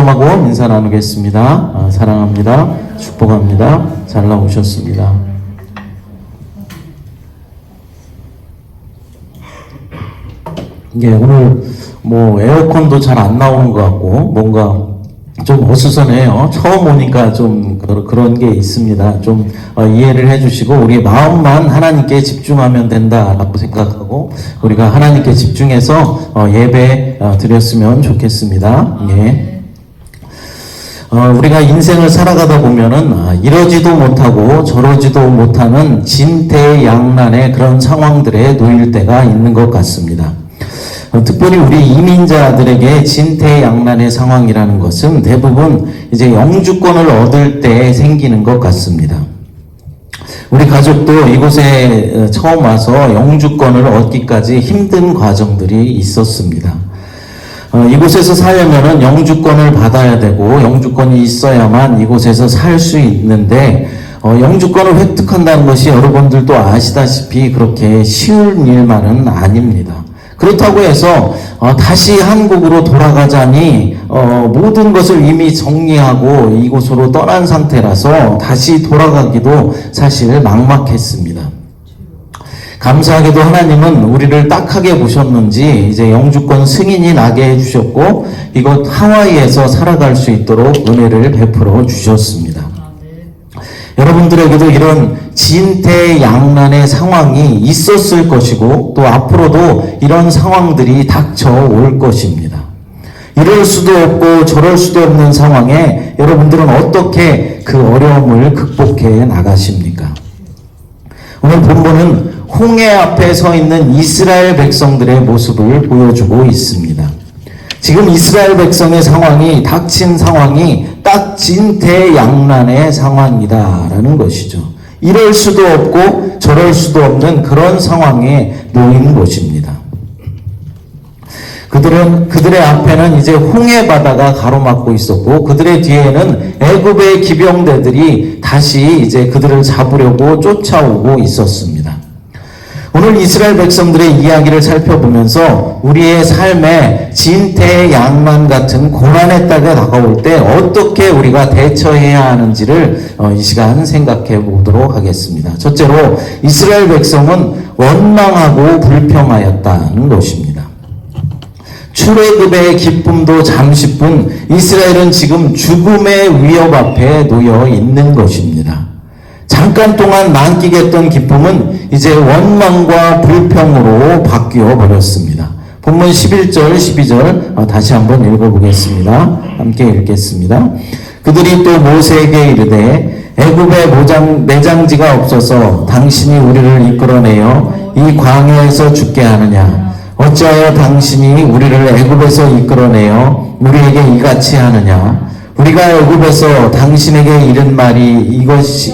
목사님하고 인사 나누겠습니다. 사랑합니다. 축복합니다. 잘 나오셨습니다. 오늘 에어컨도 잘 안 나오는 것 같고 뭔가 좀 어수선해요. 처음 오니까 좀 그런 게 있습니다. 좀 이해를 해주시고 우리 마음만 하나님께 집중하면 된다라고 생각하고 우리가 하나님께 집중해서 예배 드렸으면 좋겠습니다. 예. 우리가 인생을 살아가다 보면은 이러지도 못하고 저러지도 못하는 진퇴양난의 그런 상황들에 놓일 때가 있는 것 같습니다. 특별히 우리 이민자들에게 진퇴양난의 상황이라는 것은 대부분 이제 영주권을 얻을 때 생기는 것 같습니다. 우리 가족도 이곳에 처음 와서 영주권을 얻기까지 힘든 과정들이 있었습니다. 이곳에서 살려면은 영주권을 받아야 되고 영주권이 있어야만 이곳에서 살 수 있는데 영주권을 획득한다는 것이 여러분들도 아시다시피 그렇게 쉬운 일만은 아닙니다. 그렇다고 해서 다시 한국으로 돌아가자니 모든 것을 이미 정리하고 이곳으로 떠난 상태라서 다시 돌아가기도 사실 막막했습니다. 감사하게도 하나님은 우리를 딱하게 보셨는지 이제 영주권 승인이 나게 해주셨고 이곳 하와이에서 살아갈 수 있도록 은혜를 베풀어 주셨습니다. 여러분들에게도 이런 진퇴양난의 상황이 있었을 것이고 또 앞으로도 이런 상황들이 닥쳐올 것입니다. 이럴 수도 없고 저럴 수도 없는 상황에 여러분들은 어떻게 그 어려움을 극복해 나가십니까? 오늘 본문은 홍해 앞에 서 있는 이스라엘 백성들의 모습을 보여주고 있습니다. 지금 이스라엘 백성의 상황이 닥친 상황이 딱 진퇴양난의 상황이다라는 것이죠. 이럴 수도 없고 저럴 수도 없는 그런 상황에 놓인 것입니다. 그들의 앞에는 이제 홍해 바다가 가로막고 있었고 그들의 뒤에는 애굽의 기병대들이 다시 이제 그들을 잡으려고 쫓아오고 있었습니다. 오늘 이스라엘 백성들의 이야기를 살펴보면서 우리의 삶에 진퇴양난 같은 고난의 때가 다가올 때 어떻게 우리가 대처해야 하는지를 이 시간 생각해 보도록 하겠습니다. 첫째로 이스라엘 백성은 원망하고 불평하였다는 것입니다. 출애굽의 기쁨도 잠시뿐 이스라엘은 지금 죽음의 위협 앞에 놓여 있는 것입니다. 잠깐 동안 만끽했던 기쁨은 이제 원망과 불평으로 바뀌어 버렸습니다. 본문 11절, 12절 다시 한번 읽어보겠습니다. 함께 읽겠습니다. 그들이 또 모세에게 이르되 애굽에 내장지가 없어서 당신이 우리를 이끌어내어 이 광야에서 죽게 하느냐? 어찌하여 당신이 우리를 애굽에서 이끌어내어 우리에게 이같이 하느냐? 우리가 애굽에서 당신에게 이른 말이 이것이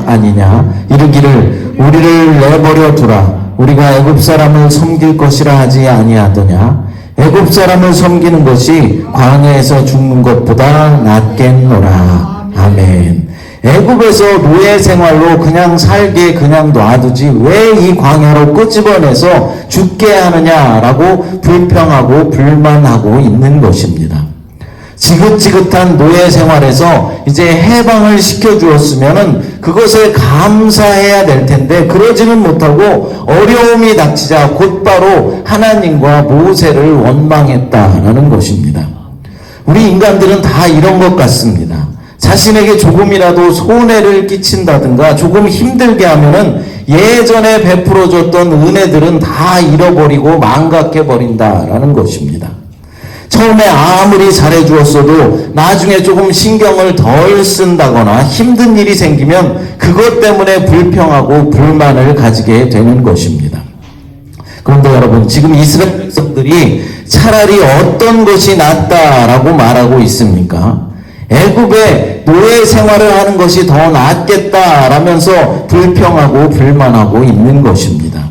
아니냐? 이르기를 우리를 내버려 두라. 우리가 애굽 사람을 섬길 것이라 하지 아니하더냐? 애굽 사람을 섬기는 것이 광야에서 죽는 것보다 낫겠노라. 아멘. 애굽에서 노예 생활로 그냥 살게 그냥 놔두지 왜 이 광야로 끄집어내서 죽게 하느냐라고 불평하고 불만하고 있는 것입니다. 지긋지긋한 노예 생활에서 이제 해방을 시켜주었으면은 그것에 감사해야 될 텐데 그러지는 못하고 어려움이 닥치자 곧바로 하나님과 모세를 원망했다라는 것입니다. 우리 인간들은 다 이런 것 같습니다. 자신에게 조금이라도 손해를 끼친다든가 조금 힘들게 하면은 예전에 베풀어줬던 은혜들은 다 잃어버리고 망각해버린다라는 것입니다. 처음에 아무리 잘해주었어도 나중에 조금 신경을 덜 쓴다거나 힘든 일이 생기면 그것 때문에 불평하고 불만을 가지게 되는 것입니다. 그런데 여러분 지금 이스라엘 백성들이 차라리 어떤 것이 낫다라고 말하고 있습니까? 애굽에 노예 생활을 하는 것이 더 낫겠다라면서 불평하고 불만하고 있는 것입니다.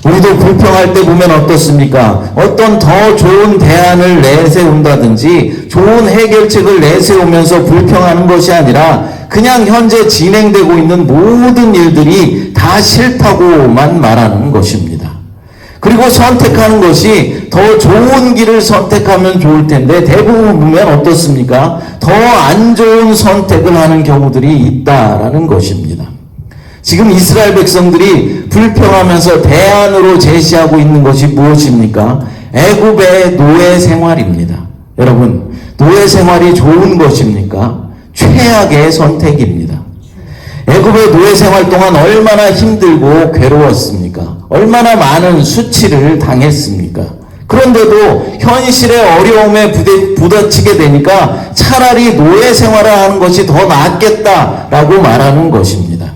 우리도 불평할 때 보면 어떻습니까? 어떤 더 좋은 대안을 내세운다든지 좋은 해결책을 내세우면서 불평하는 것이 아니라 그냥 현재 진행되고 있는 모든 일들이 다 싫다고만 말하는 것입니다. 그리고 선택하는 것이 더 좋은 길을 선택하면 좋을 텐데 대부분 보면 어떻습니까? 더 안 좋은 선택을 하는 경우들이 있다라는 것입니다. 지금 이스라엘 백성들이 불평하면서 대안으로 제시하고 있는 것이 무엇입니까? 애굽의 노예 생활입니다. 여러분, 노예 생활이 좋은 것입니까? 최악의 선택입니다. 애굽의 노예 생활 동안 얼마나 힘들고 괴로웠습니까? 얼마나 많은 수치를 당했습니까? 그런데도 현실의 어려움에 부딪히게 되니까 차라리 노예 생활을 하는 것이 더 낫겠다라고 말하는 것입니다.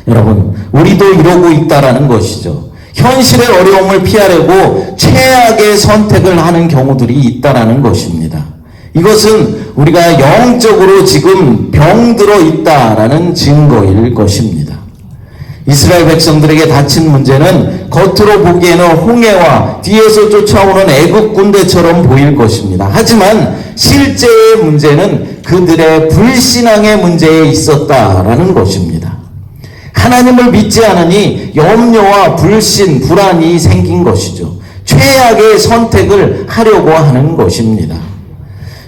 여러분, 우리도 이러고 있다라는 것이죠. 현실의 어려움을 피하려고 최악의 선택을 하는 경우들이 있다라는 것입니다. 이것은 우리가 영적으로 지금 병들어 있다라는 증거일 것입니다. 이스라엘 백성들에게 닥친 문제는 겉으로 보기에는 홍해와 뒤에서 쫓아오는 애국 군대처럼 보일 것입니다. 하지만 실제의 문제는 그들의 불신앙의 문제에 있었다라는 것입니다. 하나님을 믿지 않으니 염려와 불신, 불안이 생긴 것이죠. 최악의 선택을 하려고 하는 것입니다.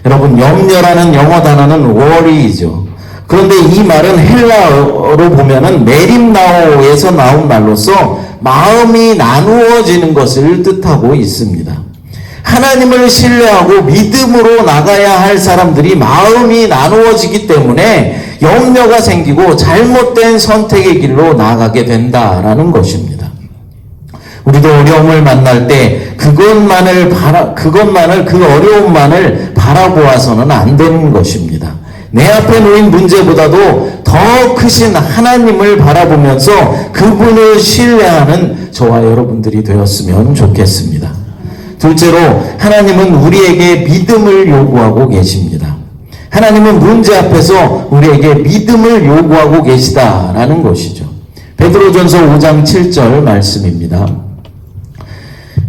여러분, 염려라는 영어 단어는 worry이죠. 그런데 이 말은 헬라어로 보면은 메림나오에서 나온 말로서 마음이 나누어지는 것을 뜻하고 있습니다. 하나님을 신뢰하고 믿음으로 나가야 할 사람들이 마음이 나누어지기 때문에 염려가 생기고 잘못된 선택의 길로 나가게 된다라는 것입니다. 우리도 어려움을 만날 때 그것만을 그 어려움만을 바라보아서는 안 되는 것입니다. 내 앞에 놓인 문제보다도 더 크신 하나님을 바라보면서 그분을 신뢰하는 저와 여러분들이 되었으면 좋겠습니다. 둘째로, 하나님은 우리에게 믿음을 요구하고 계십니다. 하나님은 문제 앞에서 우리에게 믿음을 요구하고 계시다라는 것이죠. 베드로전서 5장 7절 말씀입니다.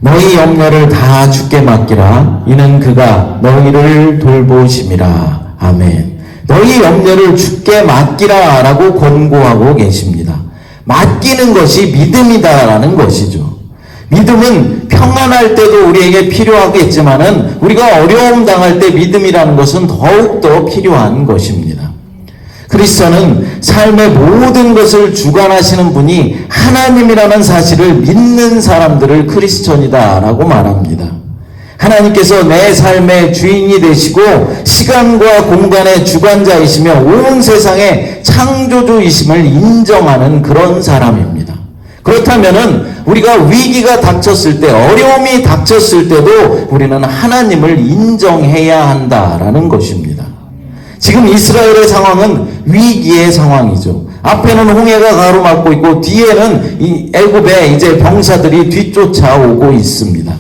너희 염려를 다 주께 맡기라. 이는 그가 너희를 돌보심이라. 아멘. 너희 염려를 주께 맡기라 라고 권고하고 계십니다. 맡기는 것이 믿음이다라는 것이죠. 믿음은 평안할 때도 우리에게 필요하겠지만은 우리가 어려움 당할 때 믿음이라는 것은 더욱더 필요한 것입니다. 그리스도는 삶의 모든 것을 주관하시는 분이 하나님이라는 사실을 믿는 사람들을 크리스천이다라고 말합니다. 하나님께서 내 삶의 주인이 되시고 시간과 공간의 주관자이시며 온 세상의 창조주이심을 인정하는 그런 사람입니다. 그렇다면은 우리가 위기가 닥쳤을 때, 어려움이 닥쳤을 때도 우리는 하나님을 인정해야 한다라는 것입니다. 지금 이스라엘의 상황은 위기의 상황이죠. 앞에는 홍해가 가로막고 있고 뒤에는 이 애굽의 이제 병사들이 뒤쫓아오고 있습니다.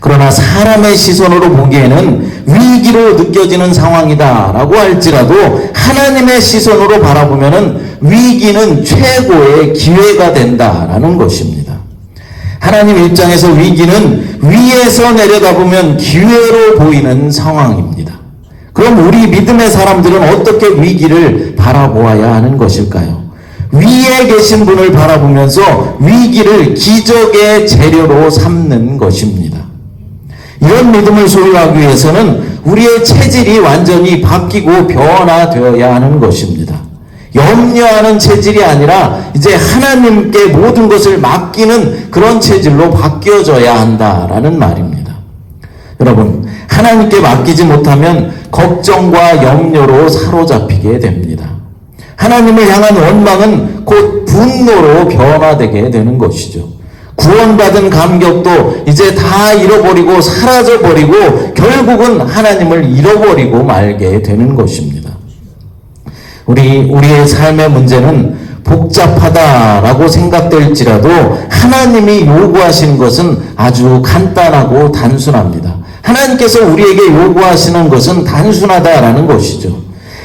그러나 사람의 시선으로 보기에는 위기로 느껴지는 상황이다라고 할지라도 하나님의 시선으로 바라보면은 위기는 최고의 기회가 된다라는 것입니다. 하나님 입장에서 위기는 위에서 내려다보면 기회로 보이는 상황입니다. 그럼 우리 믿음의 사람들은 어떻게 위기를 바라보아야 하는 것일까요? 위에 계신 분을 바라보면서 위기를 기적의 재료로 삼는 것입니다. 이런 믿음을 소유하기 위해서는 우리의 체질이 완전히 바뀌고 변화되어야 하는 것입니다. 염려하는 체질이 아니라 이제 하나님께 모든 것을 맡기는 그런 체질로 바뀌어져야 한다라는 말입니다. 여러분, 하나님께 맡기지 못하면 걱정과 염려로 사로잡히게 됩니다. 하나님을 향한 원망은 곧 분노로 변화되게 되는 것이죠. 구원받은 감격도 이제 다 잃어버리고 사라져버리고 결국은 하나님을 잃어버리고 말게 되는 것입니다. 우리의 삶의 문제는 복잡하다라고 생각될지라도 하나님이 요구하시는 것은 아주 간단하고 단순합니다. 하나님께서 우리에게 요구하시는 것은 단순하다라는 것이죠.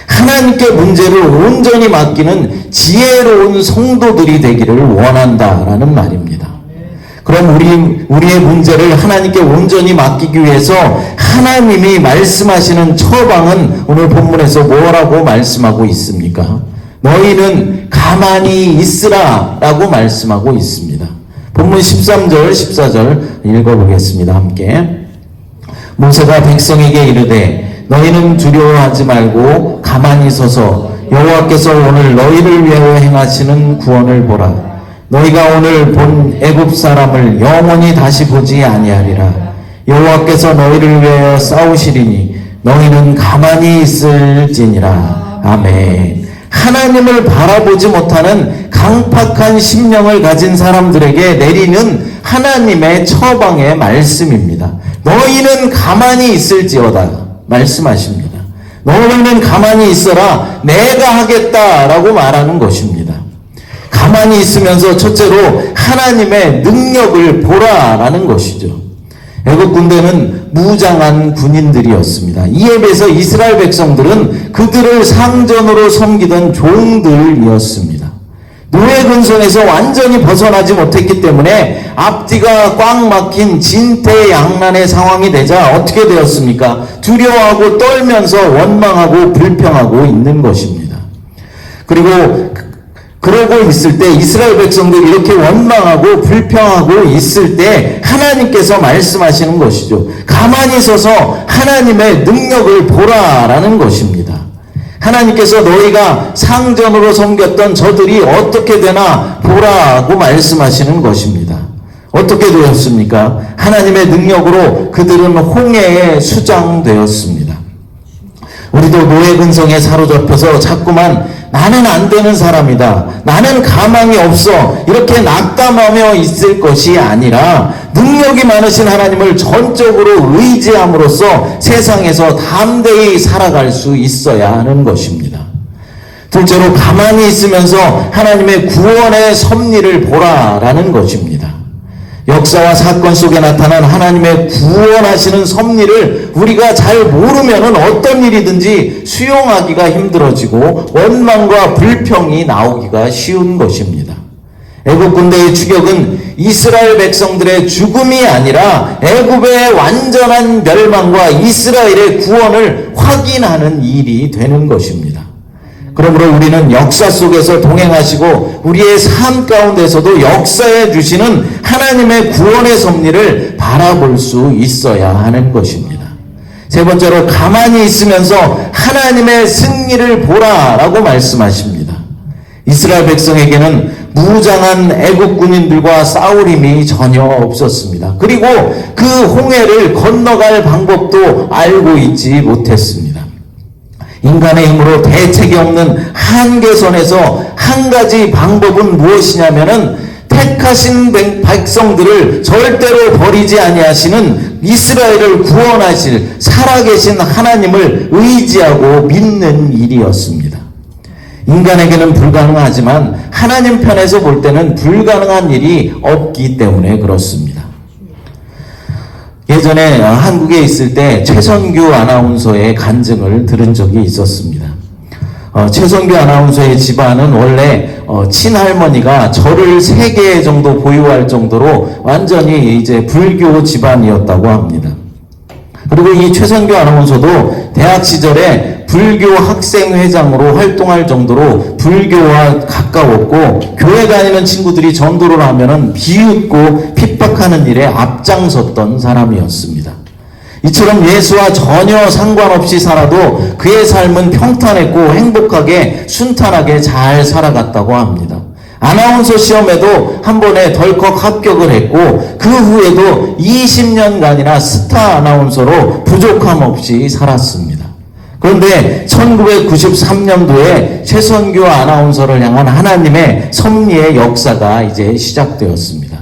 하나님께 문제를 온전히 맡기는 지혜로운 성도들이 되기를 원한다라는 말입니다. 그럼 우리의 문제를 하나님께 온전히 맡기기 위해서 하나님이 말씀하시는 처방은 오늘 본문에서 뭐라고 말씀하고 있습니까? 너희는 가만히 있으라 라고 말씀하고 있습니다. 본문 13절, 14절 읽어보겠습니다. 함께. 모세가 백성에게 이르되 너희는 두려워하지 말고 가만히 서서 여호와께서 오늘 너희를 위하여 행하시는 구원을 보라. 너희가 오늘 본 애굽 사람을 영원히 다시 보지 아니하리라. 여호와께서 너희를 위하여 싸우시리니 너희는 가만히 있을지니라. 아멘. 하나님을 바라보지 못하는 강팍한 심령을 가진 사람들에게 내리는 하나님의 처방의 말씀입니다. 너희는 가만히 있을지어다 말씀하십니다. 너희는 가만히 있어라 내가 하겠다라고 말하는 것입니다. 가만히 있으면서 첫째로 하나님의 능력을 보라라는 것이죠. 애국 군대는 무장한 군인들이었습니다. 이에 비해서 이스라엘 백성들은 그들을 상전으로 섬기던 종들이었습니다. 노예 근성에서 완전히 벗어나지 못했기 때문에 앞뒤가 꽉 막힌 진퇴양난의 상황이 되자 어떻게 되었습니까? 두려워하고 떨면서 원망하고 불평하고 있는 것입니다. 그리고 그러고 있을 때 이스라엘 백성들이 이렇게 원망하고 불평하고 있을 때 하나님께서 말씀하시는 것이죠. 가만히 서서 하나님의 능력을 보라라는 것입니다. 하나님께서 너희가 상전으로 섬겼던 저들이 어떻게 되나 보라고 말씀하시는 것입니다. 어떻게 되었습니까? 하나님의 능력으로 그들은 홍해에 수장되었습니다. 우리도 노예 근성에 사로잡혀서 자꾸만 나는 안 되는 사람이다. 나는 가망이 없어. 이렇게 낙담하며 있을 것이 아니라 능력이 많으신 하나님을 전적으로 의지함으로써 세상에서 담대히 살아갈 수 있어야 하는 것입니다. 둘째로 가만히 있으면서 하나님의 구원의 섭리를 보라라는 것입니다. 역사와 사건 속에 나타난 하나님의 구원하시는 섭리를 우리가 잘 모르면 어떤 일이든지 수용하기가 힘들어지고 원망과 불평이 나오기가 쉬운 것입니다. 애굽 군대의 추격은 이스라엘 백성들의 죽음이 아니라 애굽의 완전한 멸망과 이스라엘의 구원을 확인하는 일이 되는 것입니다. 그러므로 우리는 역사 속에서 동행하시고 우리의 삶 가운데서도 역사해 주시는 하나님의 구원의 섭리를 바라볼 수 있어야 하는 것입니다. 세 번째로 가만히 있으면서 하나님의 승리를 보라라고 말씀하십니다. 이스라엘 백성에게는 무장한 애국 군인들과 싸울 힘이 전혀 없었습니다. 그리고 그 홍해를 건너갈 방법도 알고 있지 못했습니다. 인간의 힘으로 대책이 없는 한계선에서 한 가지 방법은 무엇이냐면은 택하신 백성들을 절대로 버리지 아니하시는 이스라엘을 구원하실 살아계신 하나님을 의지하고 믿는 일이었습니다. 인간에게는 불가능하지만 하나님 편에서 볼 때는 불가능한 일이 없기 때문에 그렇습니다. 예전에 한국에 있을 때 최선규 아나운서의 간증을 들은 적이 있었습니다. 최선규 아나운서의 집안은 원래 친할머니가 절을 3개 정도 보유할 정도로 완전히 이제 불교 집안이었다고 합니다. 그리고 이 최선규 아나운서도 대학 시절에 불교 학생회장으로 활동할 정도로 불교와 가까웠고 교회 다니는 친구들이 전도를 하면은 비웃고 핍박하는 일에 앞장섰던 사람이었습니다. 이처럼 예수와 전혀 상관없이 살아도 그의 삶은 평탄했고 행복하게 순탄하게 잘 살아갔다고 합니다. 아나운서 시험에도 한 번에 덜컥 합격을 했고 그 후에도 20년간이나 스타 아나운서로 부족함 없이 살았습니다. 그런데 1993년도에 최선규 아나운서를 향한 하나님의 섭리의 역사가 이제 시작되었습니다.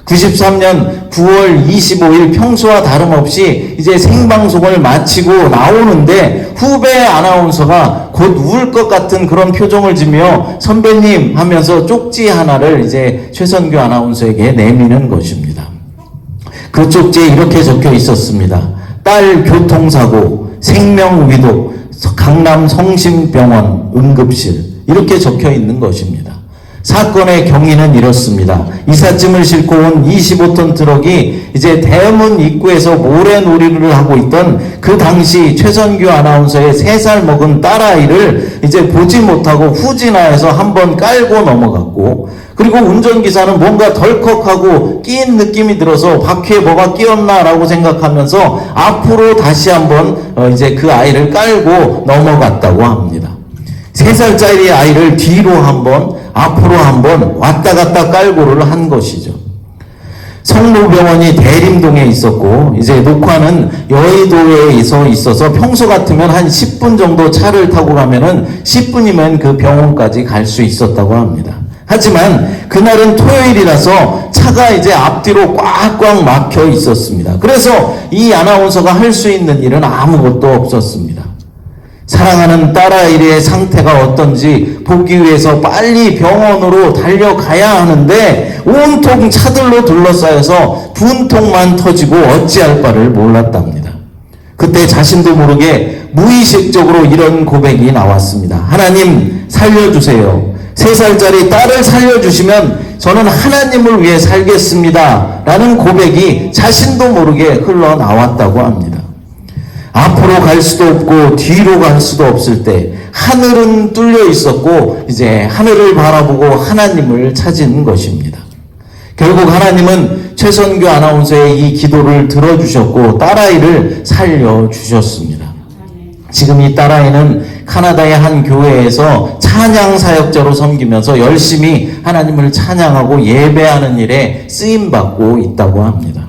93년 9월 25일 평소와 다름없이 이제 생방송을 마치고 나오는데 후배 아나운서가 곧 울 것 같은 그런 표정을 지며 선배님 하면서 쪽지 하나를 이제 최선규 아나운서에게 내미는 것입니다. 그 쪽지에 이렇게 적혀 있었습니다. 딸 교통사고, 생명위독, 강남 성심병원 응급실 이렇게 적혀 있는 것입니다. 사건의 경위는 이렇습니다. 이삿짐을 싣고 온 25톤 트럭이 이제 대문 입구에서 모래놀이를 하고 있던 그 당시 최선규 아나운서의 3살 먹은 딸아이를 이제 보지 못하고 후진하여서 한번 깔고 넘어갔고, 그리고 운전기사는 뭔가 덜컥하고 끼인 느낌이 들어서 바퀴에 뭐가 끼었나라고 생각하면서 앞으로 다시 한번 이제 그 아이를 깔고 넘어갔다고 합니다. 3살짜리 아이를 뒤로 한번 앞으로 한번 왔다 갔다 깔고를 한 것이죠. 성모병원이 대림동에 있었고, 이제 녹화는 여의도에 있어서 평소 같으면 한 10분 정도 차를 타고 가면은 10분이면 그 병원까지 갈 수 있었다고 합니다. 하지만 그날은 토요일이라서 차가 이제 앞뒤로 꽉꽉 막혀 있었습니다. 그래서 이 아나운서가 할 수 있는 일은 아무것도 없었습니다. 사랑하는 딸아이의 상태가 어떤지 보기 위해서 빨리 병원으로 달려가야 하는데 온통 차들로 둘러싸여서 분통만 터지고 어찌할 바를 몰랐답니다. 그때 자신도 모르게 무의식적으로 이런 고백이 나왔습니다. 하나님 살려주세요. 3살짜리 딸을 살려주시면 저는 하나님을 위해 살겠습니다. 라는 고백이 자신도 모르게 흘러나왔다고 합니다. 앞으로 갈 수도 없고 뒤로 갈 수도 없을 때 하늘은 뚫려 있었고 이제 하늘을 바라보고 하나님을 찾은 것입니다. 결국 하나님은 최선규 아나운서의 이 기도를 들어주셨고 딸아이를 살려주셨습니다. 지금 이 딸아이는 카나다의 한 교회에서 찬양 사역자로 섬기면서 열심히 하나님을 찬양하고 예배하는 일에 쓰임받고 있다고 합니다.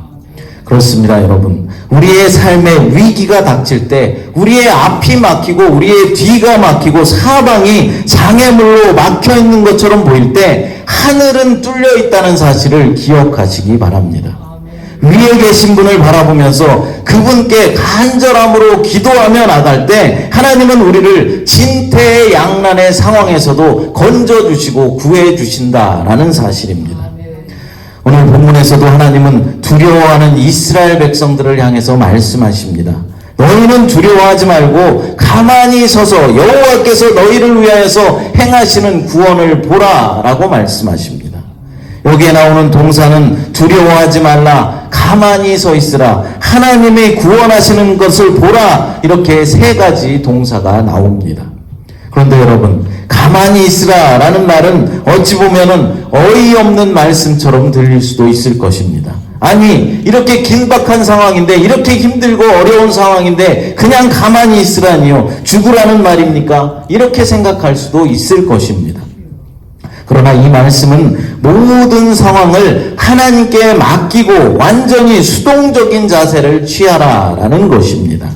그렇습니다, 여러분. 우리의 삶에 위기가 닥칠 때 우리의 앞이 막히고 우리의 뒤가 막히고 사방이 장애물로 막혀 있는 것처럼 보일 때 하늘은 뚫려 있다는 사실을 기억하시기 바랍니다. 위에 계신 분을 바라보면서 그분께 간절함으로 기도하며 나갈 때 하나님은 우리를 진퇴양난의 상황에서도 건져주시고 구해주신다라는 사실입니다. 오늘 본문에서도 하나님은 두려워하는 이스라엘 백성들을 향해서 말씀하십니다. 너희는 두려워하지 말고 가만히 서서 여호와께서 너희를 위하여서 행하시는 구원을 보라 라고 말씀하십니다. 여기에 나오는 동사는 두려워하지 말라, 가만히 서 있으라, 하나님이 구원하시는 것을 보라, 이렇게 3가지 동사가 나옵니다. 그런데 여러분, 가만히 있으라 라는 말은 어찌 보면은 어이없는 말씀처럼 들릴 수도 있을 것입니다. 아니, 이렇게 긴박한 상황인데, 이렇게 힘들고 어려운 상황인데 그냥 가만히 있으라니요, 죽으라는 말입니까? 이렇게 생각할 수도 있을 것입니다. 그러나 이 말씀은 모든 상황을 하나님께 맡기고 완전히 수동적인 자세를 취하라라는 것입니다.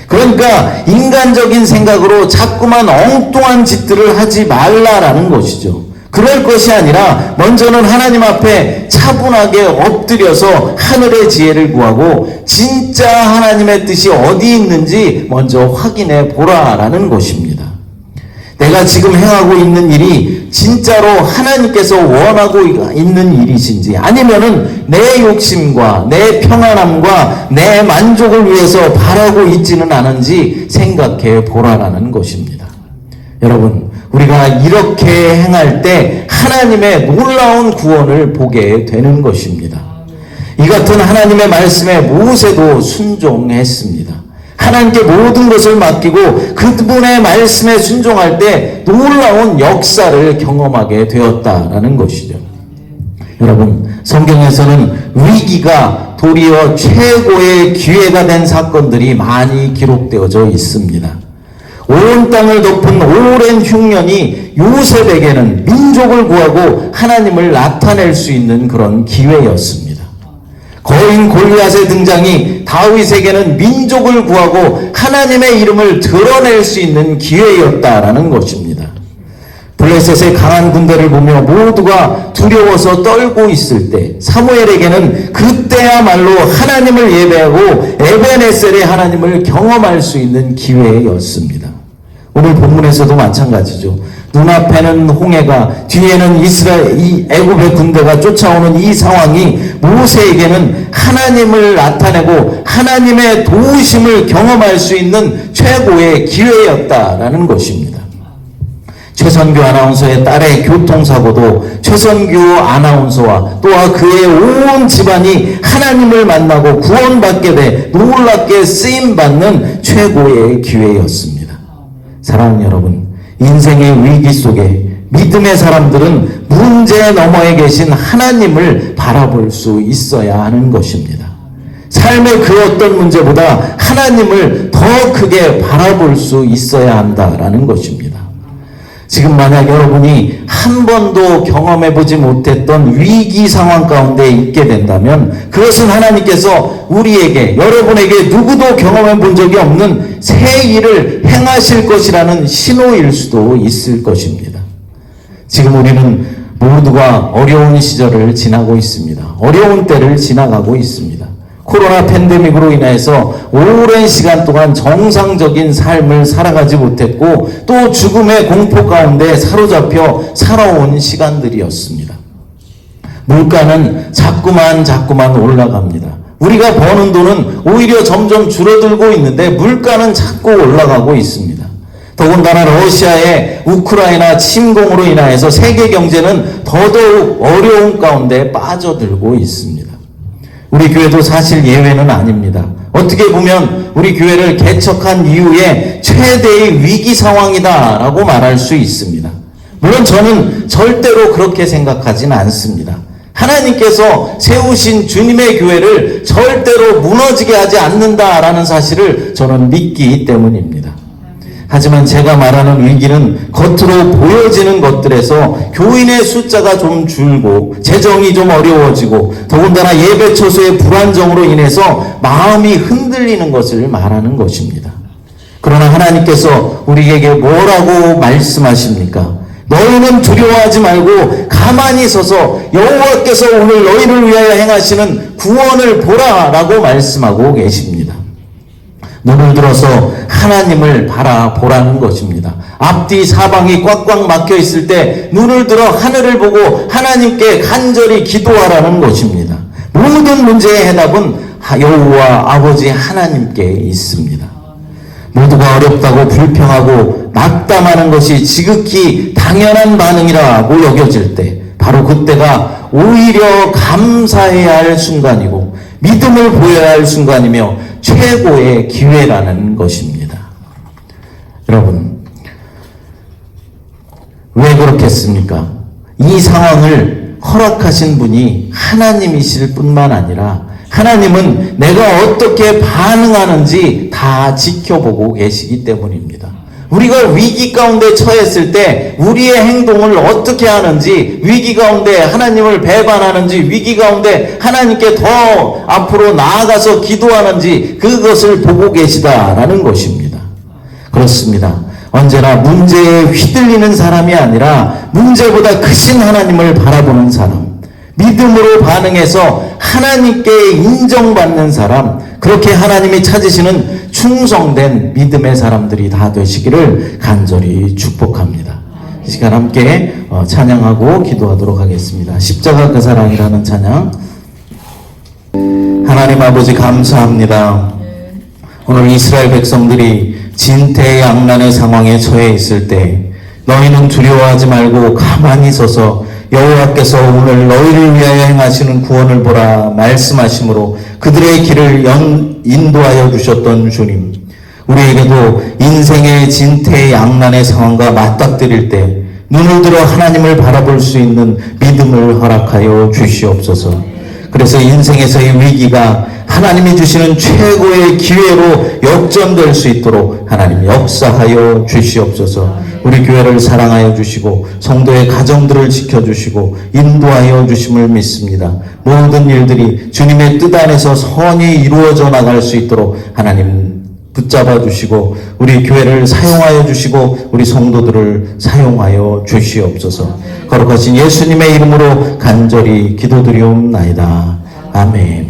그러니까 인간적인 생각으로 자꾸만 엉뚱한 짓들을 하지 말라라는 것이죠. 그럴 것이 아니라 먼저는 하나님 앞에 차분하게 엎드려서 하늘의 지혜를 구하고 진짜 하나님의 뜻이 어디 있는지 먼저 확인해 보라라는 것입니다. 내가 지금 행하고 있는 일이 진짜로 하나님께서 원하고 있는 일이신지, 아니면은 내 욕심과 내 평안함과 내 만족을 위해서 바라고 있지는 않은지 생각해 보라라는 것입니다. 여러분, 우리가 이렇게 행할 때 하나님의 놀라운 구원을 보게 되는 것입니다. 이 같은 하나님의 말씀에 모세도 순종했습니다. 하나님께 모든 것을 맡기고 그분의 말씀에 순종할 때 놀라운 역사를 경험하게 되었다라는 것이죠. 여러분, 성경에서는 위기가 도리어 최고의 기회가 된 사건들이 많이 기록되어져 있습니다. 온 땅을 덮은 오랜 흉년이 요셉에게는 민족을 구하고 하나님을 나타낼 수 있는 그런 기회였습니다. 거인 골리앗의 등장이 다윗에게는 민족을 구하고 하나님의 이름을 드러낼 수 있는 기회였다라는 것입니다. 블레셋의 강한 군대를 보며 모두가 두려워서 떨고 있을 때 사무엘에게는 그때야말로 하나님을 예배하고 에벤에셀의 하나님을 경험할 수 있는 기회였습니다. 오늘 본문에서도 마찬가지죠. 눈앞에는 홍해가, 뒤에는 이 애굽의 군대가 쫓아오는 이 상황이 모세에게는 하나님을 나타내고 하나님의 도우심을 경험할 수 있는 최고의 기회였다라는 것입니다. 최선규 아나운서의 딸의 교통사고도 최선규 아나운서와 또한 그의 온 집안이 하나님을 만나고 구원받게 돼 놀랍게 쓰임받는 최고의 기회였습니다. 사랑하는 여러분, 인생의 위기 속에 믿음의 사람들은 문제 너머에 계신 하나님을 바라볼 수 있어야 하는 것입니다. 삶의 그 어떤 문제보다 하나님을 더 크게 바라볼 수 있어야 한다라는 것입니다. 지금 만약 여러분이 한 번도 경험해보지 못했던 위기 상황 가운데 있게 된다면 그것은 하나님께서 우리에게, 여러분에게 누구도 경험해본 적이 없는 새 일을 행하실 것이라는 신호일 수도 있을 것입니다. 지금 우리는 모두가 어려운 시절을 지나고 있습니다. 어려운 때를 지나가고 있습니다. 코로나 팬데믹으로 인해서 오랜 시간 동안 정상적인 삶을 살아가지 못했고 또 죽음의 공포 가운데 사로잡혀 살아온 시간들이었습니다. 물가는 자꾸만 올라갑니다. 우리가 버는 돈은 오히려 점점 줄어들고 있는데 물가는 자꾸 올라가고 있습니다. 더군다나 러시아의 우크라이나 침공으로 인하여서 세계 경제는 더더욱 어려운 가운데 빠져들고 있습니다. 우리 교회도 사실 예외는 아닙니다. 어떻게 보면 우리 교회를 개척한 이후에 최대의 위기 상황이다라고 말할 수 있습니다. 물론 저는 절대로 그렇게 생각하진 않습니다. 하나님께서 세우신 주님의 교회를 절대로 무너지게 하지 않는다라는 사실을 저는 믿기 때문입니다. 하지만 제가 말하는 위기는 겉으로 보여지는 것들에서 교인의 숫자가 좀 줄고 재정이 좀 어려워지고 더군다나 예배 처소의 불안정으로 인해서 마음이 흔들리는 것을 말하는 것입니다. 그러나 하나님께서 우리에게 뭐라고 말씀하십니까? 너희는 두려워하지 말고 가만히 서서 여호와께서 오늘 너희를 위하여 행하시는 구원을 보라라고 말씀하고 계십니다. 눈을 들어서 하나님을 바라보라는 것입니다. 앞뒤 사방이 꽉꽉 막혀 있을 때 눈을 들어 하늘을 보고 하나님께 간절히 기도하라는 것입니다. 모든 문제의 해답은 여호와 아버지 하나님께 있습니다. 모두가 어렵다고 불평하고 낙담하는 것이 지극히 당연한 반응이라고 여겨질 때 바로 그때가 오히려 감사해야 할 순간이고 믿음을 보여야 할 순간이며 최고의 기회라는 것입니다. 여러분, 왜 그렇겠습니까? 이 상황을 허락하신 분이 하나님이실 뿐만 아니라 하나님은 내가 어떻게 반응하는지 다 지켜보고 계시기 때문입니다. 우리가 위기 가운데 처했을 때 우리의 행동을 어떻게 하는지, 위기 가운데 하나님을 배반하는지, 위기 가운데 하나님께 더 앞으로 나아가서 기도하는지 그것을 보고 계시다라는 것입니다. 그렇습니다. 언제나 문제에 휘둘리는 사람이 아니라 문제보다 크신 하나님을 바라보는 사람, 믿음으로 반응해서 하나님께 인정받는 사람, 그렇게 하나님이 찾으시는 충성된 믿음의 사람들이 다 되시기를 간절히 축복합니다. 이 시간 함께 찬양하고 기도하도록 하겠습니다. 십자가 그 사랑이라는 찬양. 하나님 아버지 감사합니다. 오늘 이스라엘 백성들이 진퇴양난의 상황에 처해 있을 때 너희는 두려워하지 말고 가만히 서서 여호와께서 오늘 너희를 위하여 행하시는 구원을 보라 말씀하심으로 그들의 길을 인도하여 주셨던 주님, 우리에게도 인생의 진퇴양난의 상황과 맞닥뜨릴 때 눈을 들어 하나님을 바라볼 수 있는 믿음을 허락하여 주시옵소서. 그래서 인생에서의 위기가 하나님이 주시는 최고의 기회로 역전될 수 있도록 하나님 역사하여 주시옵소서. 우리 교회를 사랑하여 주시고 성도의 가정들을 지켜주시고 인도하여 주심을 믿습니다. 모든 일들이 주님의 뜻 안에서 선히 이루어져 나갈 수 있도록 하나님 붙잡아 주시고 우리 교회를 사용하여 주시고 우리 성도들을 사용하여 주시옵소서. 거룩하신 예수님의 이름으로 간절히 기도드리옵나이다. 아멘.